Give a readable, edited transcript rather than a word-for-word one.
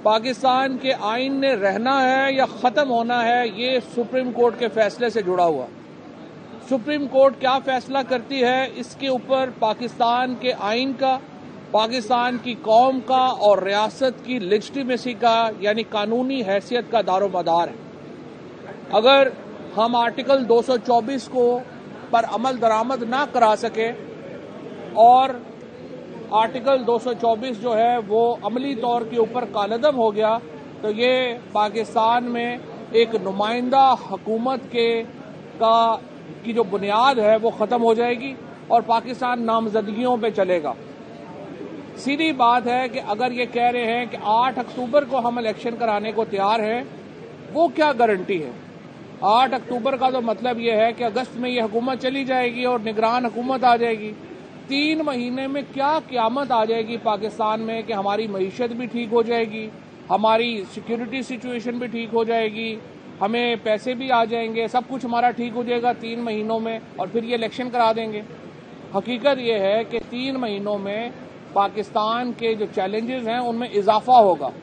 پاکستان کے آئین نے رہنا ہے یا ختم ہونا ہے، یہ سپریم کورٹ کے فیصلے سے جڑا ہوا۔ سپریم کورٹ کیا فیصلہ کرتی ہے، اس کے اوپر پاکستان کے آئین کا، پاکستان کی قوم کا اور ریاست کی لیجٹیمیسی کا یعنی قانونی حیثیت کا دار و مدار ہے۔ اگر ہم آرٹیکل 224 کو پر عمل درآمد نہ کرا سکے اور آرٹیکل 224 جو ہے وہ عملی طور کے اوپر کالعدم ہو گیا تو یہ پاکستان میں ایک نمائندہ حکومت کی جو بنیاد ہے وہ ختم ہو جائے گی اور پاکستان نامزدگیوں پہ چلے گا۔ سیدھی بات ہے کہ اگر یہ کہہ رہے ہیں کہ 8 اکتوبر کو ہم الیکشن کرانے کو تیار ہیں، وہ کیا گارنٹی ہے؟ 8 اکتوبر کا تو مطلب یہ ہے کہ اگست میں یہ حکومت چلی جائے گی اور نگران حکومت آ جائے گی۔ 3 مہینے میں کیا قیامت آ جائے گی پاکستان میں کہ ہماری معیشت بھی ٹھیک ہو جائے گی، ہماری سیکیورٹی سچویشن بھی ٹھیک ہو جائے گی، ہمیں پیسے بھی آ جائیں گے، سب کچھ ہمارا ٹھیک ہو جائے گا 3 مہینوں میں اور پھر یہ الیکشن کرا دیں گے۔ حقیقت یہ ہے کہ 3 مہینوں میں پاکستان کے جو چیلنجز ہیں ان میں اضافہ ہوگا۔